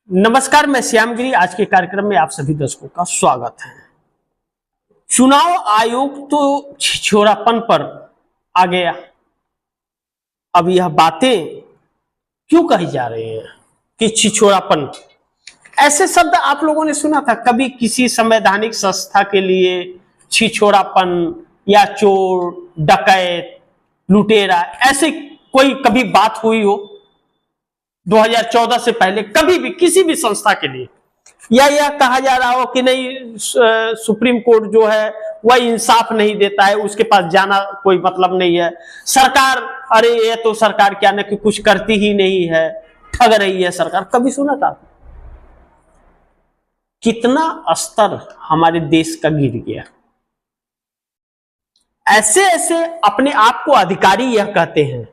नमस्कार, मैं श्यामगिरी। आज के कार्यक्रम में आप सभी दर्शकों का स्वागत है। चुनाव आयोग तो छिछोरापन पर आ गया। अब यह बातें क्यों कही जा रही हैं कि छिछोरापन, ऐसे शब्द आप लोगों ने सुना था कभी किसी संवैधानिक संस्था के लिए? छिछोरापन या चोर, डकैत, लुटेरा, ऐसे कोई कभी बात हुई हो 2014 से पहले कभी भी किसी भी संस्था के लिए? या यह कहा जा रहा हो कि नहीं, सुप्रीम कोर्ट जो है वह इंसाफ नहीं देता है, उसके पास जाना कोई मतलब नहीं है, सरकार, अरे ये तो सरकार क्या न कि कुछ करती ही नहीं है, ठग रही है सरकार? कभी सुना था? कितना स्तर हमारे देश का गिर गया। ऐसे ऐसे अपने आप को अधिकारी यह कहते हैं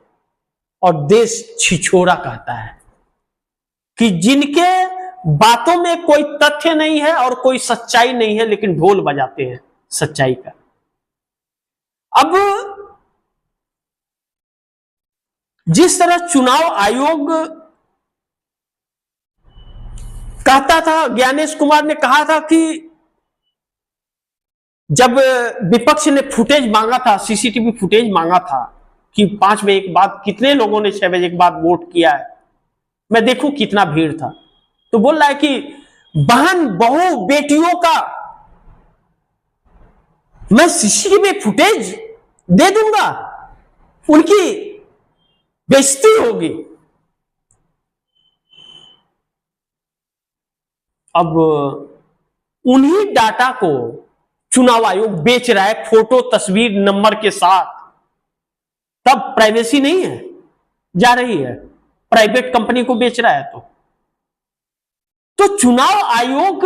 और देश छिछोरा कहता है कि जिनके बातों में कोई तथ्य नहीं है और कोई सच्चाई नहीं है, लेकिन ढोल बजाते हैं सच्चाई का। अब जिस तरह चुनाव आयोग कहता था, ज्ञानेश कुमार ने कहा था कि जब विपक्ष ने फुटेज मांगा था, सीसीटीवी फुटेज मांगा था कि 5 बजे के बाद कितने लोगों ने 6 बजे के बाद वोट किया है, मैं देखूं कितना भीड़ था, तो बोल रहा है कि बहन, बहू, बेटियों का मैं सीसीटीवी फुटेज दे दूंगा, उनकी बेइज्जती होगी। अब उन्हीं डाटा को चुनाव आयोग बेच रहा है, फोटो, तस्वीर, नंबर के साथ। तब प्राइवेसी नहीं है, जा रही है, प्राइवेट कंपनी को बेच रहा है। तो चुनाव आयोग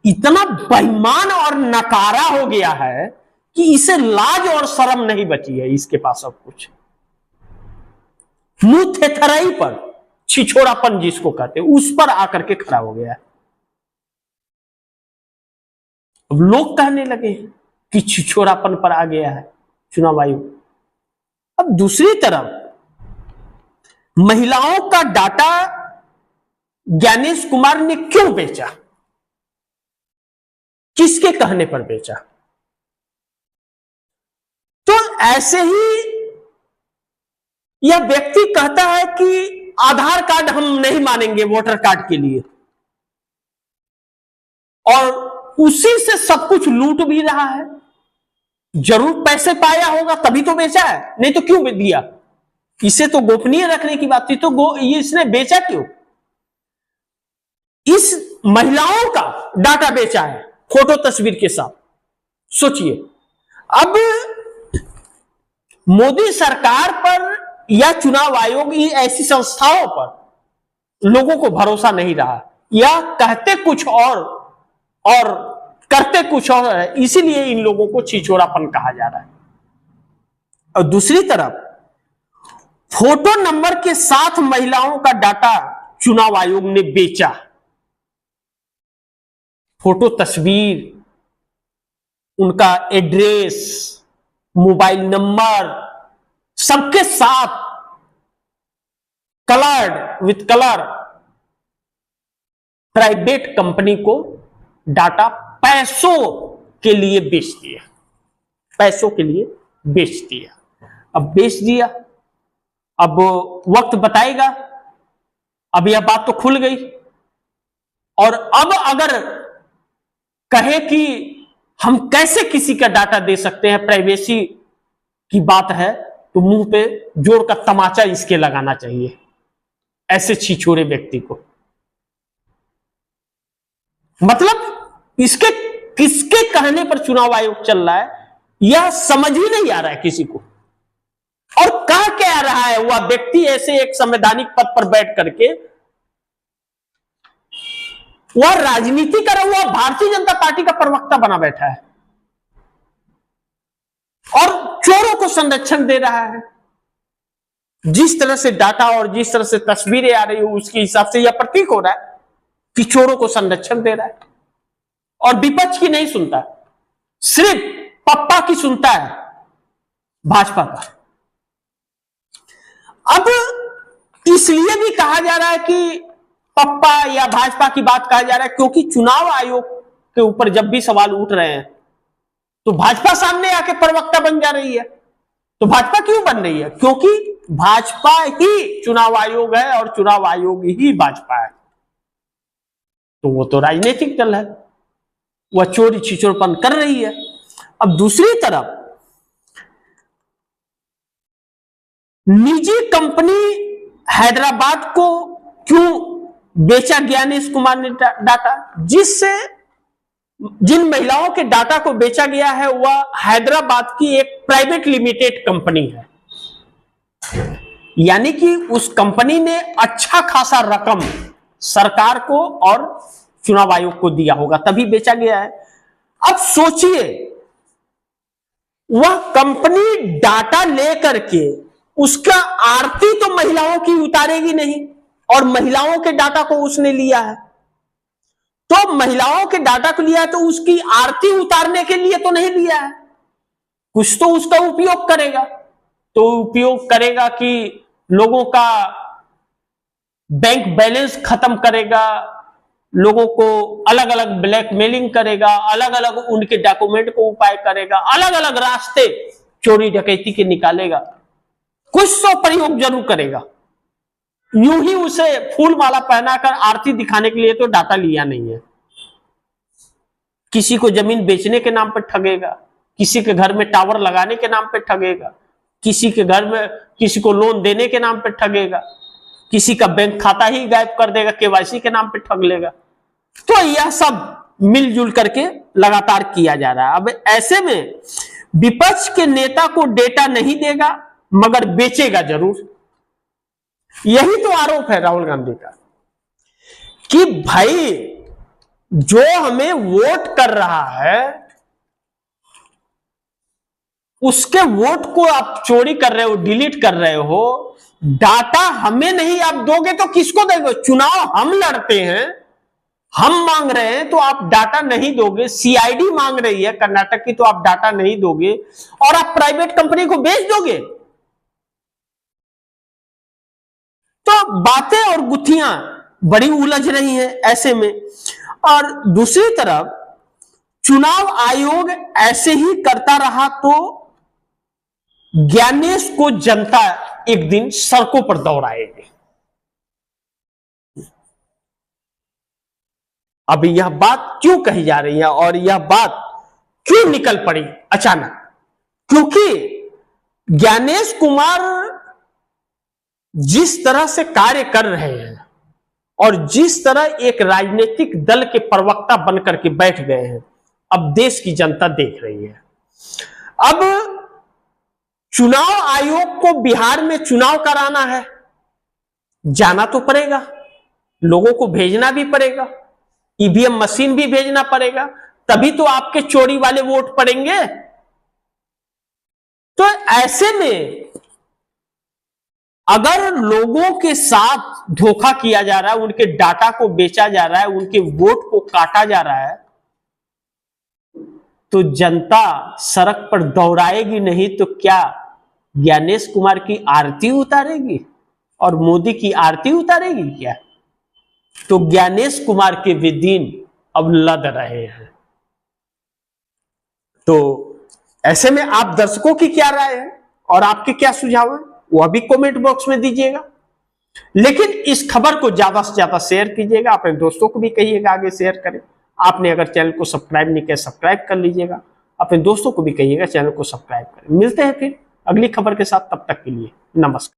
इतना बेईमान और नकारा हो गया है कि इसे लाज और शर्म नहीं बची है इसके पास। सब कुछ मुंह थेथराई पर, छिछोरापन जिसको कहते हैं, उस पर आकर के खड़ा हो गया है। अब लोग कहने लगे कि छिछोरापन पर आ गया है चुनाव आयोग। अब दूसरी तरफ महिलाओं का डाटा ज्ञानेश कुमार ने क्यों बेचा? किसके कहने पर बेचा? तो ऐसे ही यह व्यक्ति कहता है कि आधार कार्ड हम नहीं मानेंगे वोटर कार्ड के लिए, और उसी से सब कुछ लूट भी रहा है। जरूर पैसे पाया होगा तभी तो बेचा है, नहीं तो क्यों दिया? इसे तो गोपनीय रखने की बात थी, तो ये इसने बेचा क्यों? इस महिलाओं का डाटा बेचा है फोटो तस्वीर के साथ। सोचिए, अब मोदी सरकार पर या चुनाव आयोग, ऐसी संस्थाओं पर लोगों को भरोसा नहीं रहा, या कहते कुछ और करते कुछ और है, इसीलिए इन लोगों को छिछोरापन कहा जा रहा है। और दूसरी तरफ फोटो नंबर के साथ महिलाओं का डाटा चुनाव आयोग ने बेचा। फोटो तस्वीर, उनका एड्रेस, मोबाइल नंबर, सबके साथ coloured with colour, private company को डाटा पैसों के लिए बेच दिया। पैसों के लिए बेच दिया। अब बेच दिया, अब वक्त बताएगा। अब यह बात तो खुल गई, और अब अगर कहे कि हम कैसे किसी का डाटा दे सकते हैं, प्राइवेसी की बात है, तो मुंह पे जोर का तमाचा इसके लगाना चाहिए, ऐसे छिछोरे व्यक्ति को। मतलब इसके किसके कहने पर चुनाव आयोग चल रहा है, यह समझ ही नहीं आ रहा है किसी को। और कह क्या रहा है वह व्यक्ति, ऐसे एक संवैधानिक पद पर बैठ करके वह राजनीति कर रहा, वह भारतीय जनता पार्टी का प्रवक्ता बना बैठा है और चोरों को संरक्षण दे रहा है। जिस तरह से डाटा और जिस तरह से तस्वीरें आ रही है, उसके हिसाब से यह प्रतीक हो रहा है कि चोरों को संरक्षण दे रहा है। और विपक्ष की नहीं सुनता, सिर्फ पप्पा की सुनता है, भाजपा का। अब इसलिए भी कहा जा रहा है कि पप्पा या भाजपा की बात कहा जा रहा है, क्योंकि चुनाव आयोग के ऊपर जब भी सवाल उठ रहे हैं तो भाजपा सामने आके प्रवक्ता बन जा रही है। तो भाजपा क्यों बन रही है? क्योंकि भाजपा ही चुनाव आयोग है और चुनाव आयोग ही भाजपा है। तो वो तो राजनीतिक दल है, वह चोरी छिचोरपन कर रही है। अब दूसरी तरफ निजी कंपनी हैदराबाद को क्यों बेचा ज्ञानेश कुमार ने डाटा, जिससे जिन महिलाओं के डाटा को बेचा गया है वह हैदराबाद की एक प्राइवेट लिमिटेड कंपनी है। यानी कि उस कंपनी ने अच्छा खासा रकम सरकार को और चुनाव आयोग को दिया होगा, तभी बेचा गया है। अब सोचिए, वह कंपनी डाटा लेकर के उसका आरती तो महिलाओं की उतारेगी नहीं, और महिलाओं के डाटा को उसने लिया है, तो महिलाओं के डाटा को लिया है तो उसकी आरती उतारने के लिए तो नहीं लिया है, कुछ तो उसका उपयोग करेगा। तो उपयोग करेगा कि लोगों का बैंक बैलेंस खत्म करेगा, लोगों को अलग अलग ब्लैकमेलिंग करेगा, अलग अलग उनके डॉक्यूमेंट को उपाय करेगा, अलग अलग रास्ते चोरी डकैती के निकालेगा, कुछ तो प्रयोग जरूर करेगा। यूं ही उसे फूल माला पहनाकर आरती दिखाने के लिए तो डाटा लिया नहीं है। किसी को जमीन बेचने के नाम पर ठगेगा, किसी के घर में टावर लगाने के नाम पर ठगेगा, किसी के घर में किसी को लोन देने के नाम पर ठगेगा, किसी का बैंक खाता ही गायब कर देगा, केवाईसी के नाम पे ठग लेगा। तो यह सब मिलजुल करके लगातार किया जा रहा है। अब ऐसे में विपक्ष के नेता को डेटा नहीं देगा मगर बेचेगा जरूर। यही तो आरोप है राहुल गांधी का कि भाई जो हमें वोट कर रहा है उसके वोट को आप चोरी कर रहे हो, डिलीट कर रहे हो, डाटा हमें नहीं आप दोगे तो किसको देंगे? चुनाव हम लड़ते हैं, हम मांग रहे हैं तो आप डाटा नहीं दोगे। सीआईडी मांग रही है कर्नाटक की तो आप डाटा नहीं दोगे और आप प्राइवेट कंपनी को बेच दोगे। तो बातें और गुत्थियां बड़ी उलझ रही हैं ऐसे में। और दूसरी तरफ चुनाव आयोग ऐसे ही करता रहा तो ज्ञानेश को जनता एक दिन सड़कों पर दौड़ाएगी। अब यह बात क्यों कही जा रही है और यह बात क्यों निकल पड़ी अचानक? क्योंकि ज्ञानेश कुमार जिस तरह से कार्य कर रहे हैं और जिस तरह एक राजनीतिक दल के प्रवक्ता बनकर के बैठ गए हैं, अब देश की जनता देख रही है। अब चुनाव आयोग को बिहार में चुनाव कराना है, जाना तो पड़ेगा, लोगों को भेजना भी पड़ेगा, ईवीएम मशीन भी भेजना पड़ेगा, तभी तो आपके चोरी वाले वोट पड़ेंगे। तो ऐसे में अगर लोगों के साथ धोखा किया जा रहा है, उनके डाटा को बेचा जा रहा है, उनके वोट को काटा जा रहा है, तो जनता सड़क पर दौड़ाएगी नहीं तो क्या ज्ञानेश कुमार की आरती उतारेगी और मोदी की आरती उतारेगी क्या? तो ज्ञानेश कुमार के भी दिन अब लद रहे हैं। तो ऐसे में आप दर्शकों की क्या राय है और आपके क्या सुझाव है वह भी कमेंट बॉक्स में दीजिएगा। लेकिन इस खबर को ज्यादा से ज्यादा शेयर कीजिएगा, अपने दोस्तों को भी कहिएगा आगे शेयर करें। आपने अगर चैनल को सब्सक्राइब नहीं किया सब्सक्राइब कर लीजिएगा, अपने दोस्तों को भी कहिएगा चैनल को सब्सक्राइब करें। मिलते हैं फिर अगली खबर के साथ, तब तक के लिए नमस्कार।